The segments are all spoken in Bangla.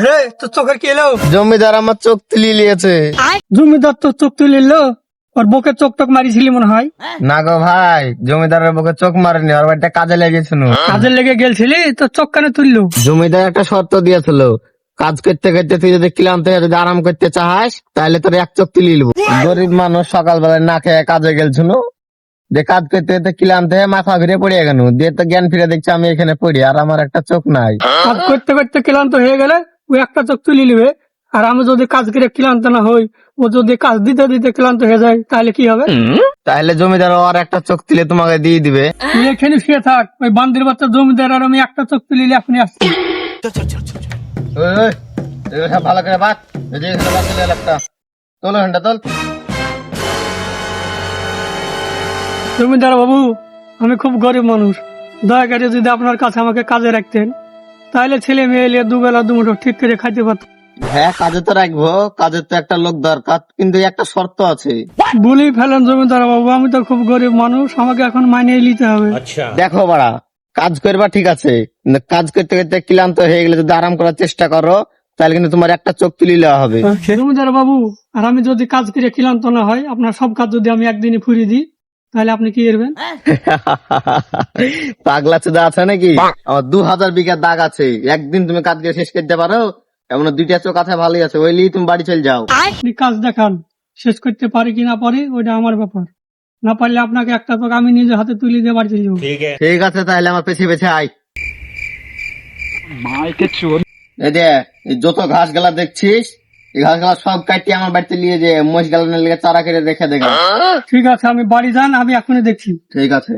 রে তোর চোখের কি এলো? জমিদার আমার চোখ তুলি লিয়েছে। জমিদার তোর চোখ তুলে নিল? ওর বুকে চোখ টোক মারিছিলি মনে হয়। না গো ভাই, জমিদারের বুকে চোখ মারেনি, ওর বাড়িতে কাজে লেগেছিল। কাজে লেগে গেলছিলি তোর চোখ কেন তুললো? জমিদার একটা শর্ত দিয়েছিল, কাজ করতে করতে তুই যদি ক্লান্ত হয়ে যদি আরাম করতে চাস তাহলে তোর এক চোখ তুলি নিবো। গরিব মানুষ সকালবেলায় না খেয়ে কাজে গেলছিল, যে কাজ করতে করতে ক্লান্ত হয়ে মাথা ঘুরে পড়ে গেল, দিয়ে তো জ্ঞান ফিরে দেখছি আমি এখানে পড়ি আর আমার একটা চোখ নাই। কাজ করতে করতে ক্লান্ত হয়ে গেলে ও একটা চোখ তুলে নিবে, আর আমি যদি কাজ করে ক্লান্ত না হই, ও যদি কাজ দিতে দিতে ক্লান্ত হয়ে যায় তাহলে কি হবে? তাহলে জমিদার আর একটা চোখ তুলে তোমাকে দিয়ে দিবে। তুই এখানে শুয়ে থাক, ওই বান্দির বাচ্চা জমিদার আর আমি একটা চোখ তুলে নিলে এখনই আসছি। ওই, ওই, এগুলো সব ভালো করে বাদ, এই যে এখানে বাদ দিলে একটা তোল, ঘন্টা তোল। জমিদার বাবু, আমি খুব গরিব মানুষ, দয়া করে যদি আপনার কাছে আমাকে কাজে রাখতেন তাহলে ছেলে মেয়ে নিয়ে দুবেলা দুমুঠো ঠিক করে খাইতে পারতাম। হ্যাঁ, কাজে তো রাখবো, কাজের তো একটা লোক দরকার, কিন্তু একটা শর্ত আছে। বলি ফেলেন জমিদার বাবু, আমি তো খুব গরিব মানুষ, আমাকে এখন মানিয়ে নিতে হবে। দেখো বাড়া, কাজ করবা ঠিক আছে, কিন্তু কাজ করতে করতে ক্লান্ত হয়ে গেলে যদি আরাম করার চেষ্টা করো তাহলে কিন্তু তোমার একটা চোখ তুলে নেওয়া হবে। জমিদার বাবু, আর আমি যদি কাজ করে ক্লান্ত না হয়, আপনার সব কাজ যদি আমি একদিনে ফুরিয়ে দিই তাহলে আপনি কি করবেন? পাগলা চোদা আছে নাকি? আমার 2000 বিঘা দাগ আছে, একদিন তুমি কাজ করে শেষ করতে পারো? এমন 2টা চোখ আছে, ভালোই আছে, ওই নিয়ে তুমি বাড়ি চলে যাও। আপনি কাজ দেখান, শেষ করতে পারি কি না পারি ওইটা আমার ব্যাপার, না পারলে আপনাকে একটা চোখ আমি নিজে হাতে তুলে দিয়ে বাড়ি চলে যাবো। ঠিক আছে, তাহলে আমার পেছে পেছে আয়। এই দে, এই যত ঘাস গালা দেখছিস, এই ঘাস গালা সব কাটিয়ে আমার বাড়িতে নিয়ে যে মোষ গালানের লেগে চারা কেটে রেখে দেবে। ঠিক আছে, আমি বাড়ি যান, আমি এখনই দেখছি। ঠিক আছে।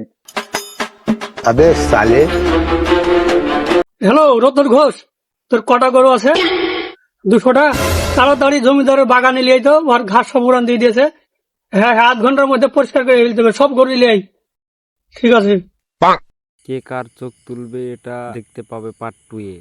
হ্যালো রতন ঘোষ, তোর কটা গরু আছে? 200টা। তাড়াতাড়ি জমিদারের বাগানে নিয়ে তো, আর ঘাস সব উড়ান দিয়ে দিয়েছে। হ্যাঁ হ্যাঁ, 8 ঘন্টার মধ্যে পরিষ্কার করে ফেলতে হবে, সব গরু নিয়ে আই। ঠিক আছে। কে কার চোখ তুলবে এটা দেখতে পাবে পার্ট 2 এ।